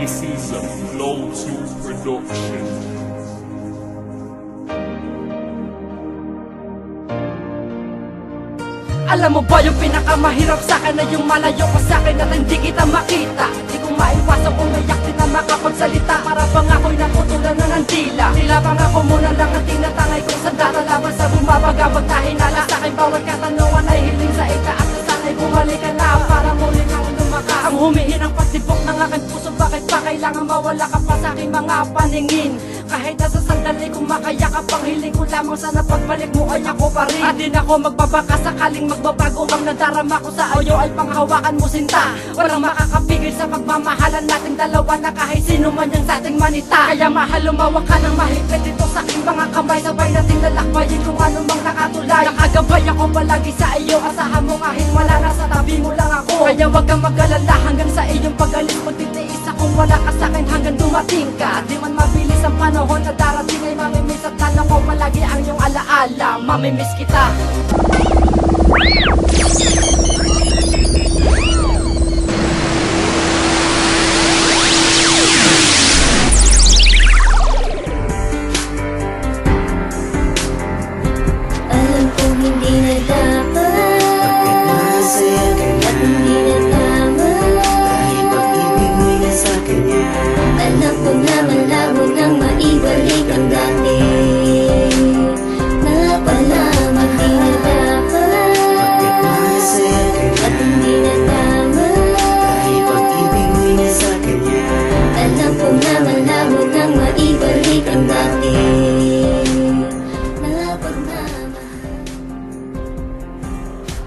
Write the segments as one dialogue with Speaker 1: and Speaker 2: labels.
Speaker 1: This is a Flow 2 production.
Speaker 2: Alam mo ba yung pinakamahirap sa'kin na yung malayo ka sa'kin at hindi kita makita? Di ko maiwasang umayak, di na makapagsalita. Para bang ako'y naputulan na ng dila. Tila bang ako muna lang ang tinatangay kong sandata laban sa bumabagabag na hinala. Sa'kin bawat katanungan ay hiling sa itaas na sana'y bumalik ka na para muling ako lumaka. Ang humihinang pagtibok ng aking puso, bakit ba kailangan mawala ka pa sa'king mga paningin? Kahit nasa sandali kung makayakap ang hiling ko lamang, sana pagbalik mo ay ako pa rin. At din ako magbabaka sakaling magbabago ang nadarama ko sa iyo ay panghawakan mo sinta. Walang makakapigil sa pagmamahalan nating dalawa na kahit sino man yung dating manita. Kaya mahal lumawak ka ng mahigpit dito sa aking mga kamay, sabay nating lalakbayin kung ano mang nakatulay. Nakagabay ako palagi sa iyo, asahan mo kahit wala na sa tabi mo lang ako. Kaya wag kang mag-alala hanggang sa iyong pagaling ko, titiis akong wala ka sa'kin hanggang dumating ka. Di man mabilis ang panahon na darating ay mamimiss at lalo ko palagi ang iyong alaala. Mamimiss kita.
Speaker 3: Alam kong hindi na dapat,
Speaker 4: Masaya ka na,
Speaker 3: at hindi na tama.
Speaker 4: dahil pag-ibig mo'y nasa kanya.
Speaker 3: Alam ko na malabo nang maibalik ang dati. Na pala hindi na dapat,
Speaker 4: Bakit masaya ka na,
Speaker 3: at hindi na tama.
Speaker 4: dahil pag-ibig mo'y nasa kanya.
Speaker 3: Alam ko na malabo nang maibalik ang dati. Na pagmamahal.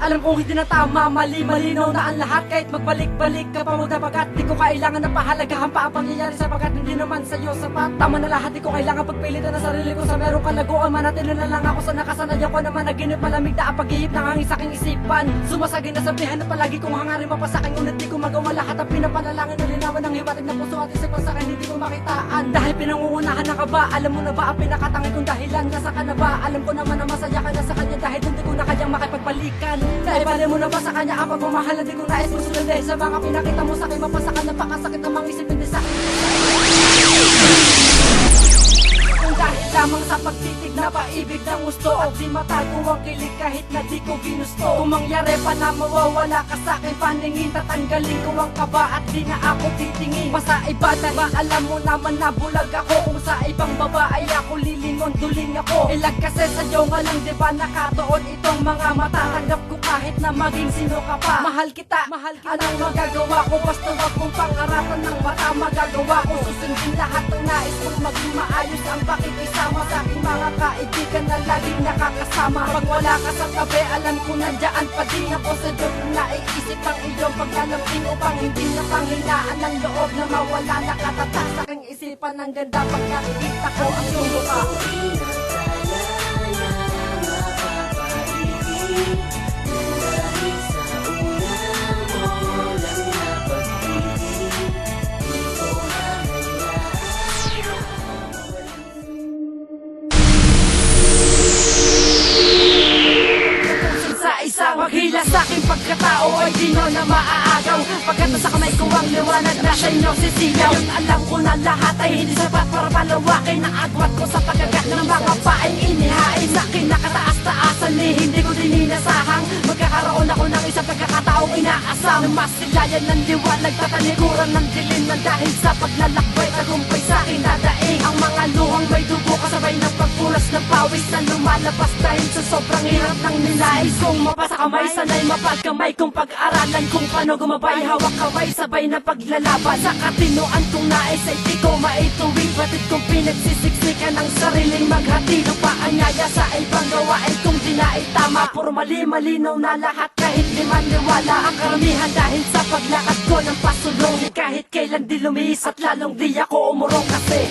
Speaker 2: Alam kong hindi na tama, mali, malinaw na ang lahat. Kahit magbalik-balik ka pa mo dapagat, di ko kailangan na pahalagahan pa ang pangyayari sapagat hindi naman sa'yo sapat. Tama na lahat, di ko kailangan pagpilitan na sarili ko sa merong kalaguan. Manatili na lang ako sa nakasanayan ko na managinip, malamig na ang paghihip ng hangin sa aking isipan. Sumasagin na sabihan na palagi kong hangarin mapasakin, ngunit di ko magawa lahat ang pinapanalangin na linawan ng hiwatig na puso at isipan sa akin hindi ko makitaan. Dahil pinangungunahan na ka ba? Alam mo na ba ang pinakatangin kong dahilan? Nasa ka na ba? Alam ko naman na masaya ka na sa kanya dahil hindi ko na kayang makipagbalikan. Dahil bali mo na ba sa kanya ang pagmamahal na di ko nais mo sundin? Sa mga pinakita mo sa akin, mapasakan na pakasakit ng mga isip hindi sa akin. Kung dahil lamang sa pagtitig na paibig ng gusto, at di matago ang kilig kahit na di ko ginusto. Kung mangyari pa na mawawala ka sa akin paningin, tatanggalin ko ang kaba at di na ako titingin. Basta iba na ba, alam mo naman na bulag ako. Kung sa ibang babae ako lilingon, duling ako. Ilag kasi sa'yo nga lang di ba nakatuon itong mga mata. Tanggap ko kahit na maging sino ka pa. Mahal kita, anong magagawa ko? Basta wag mong pangarapan ng mata. Magagawa ko susundin lahat ng nais mo't maging maayos ang pakikisama sa aking mga kaibigan na laging nakakasama. Pag wala ka sa tabi, alam ko nandiyan pa din ako sa Diyos. Naiisip ang iyong paglalambing upang hindi na panghinaan ng loob na mawala. Nakatatak sa aking isipan ng ganda pag nakikita ko ang iyong mukha. Isa maghila sa aking pagkatao ay di nyo na maaagaw. Pagkata sa kamay ko ang liwanag na siya inyong sisilaw. Alam ko na lahat ay hindi sapat para palawakin ang agwat ko sa pagagat ng mga paing inihain sa akin nakataas-taasan ni hindi ko din inasahang magkakaroon ako ng isang pagkakataong inaasam na mas silayan ng liwanag, tatalikuran ng dilim na dahil sa paglalakbay tagumpay sa akin dadaing ang mga luhang may dugo kasabay ng pagpulas ng pawis na lumalabas dahil sa sobrang hirap ng nilais kong mapasa kamay, sanay mapagkamay kung pag-aralan kung paano gumabay, hawak kaway sabay na paglalaban sa katinoan kong nais ay di ko maituwing batid kong pinagsisiksikan ang sariling maghatid ang paanyaya sa ibang gawain kung di na itama. Puro mali-malinaw na lahat kahit di maniwala ang karamihan dahil sa paglakad ko ng pasulong kahit kailan di lumiis at lalong di ako umurong kasi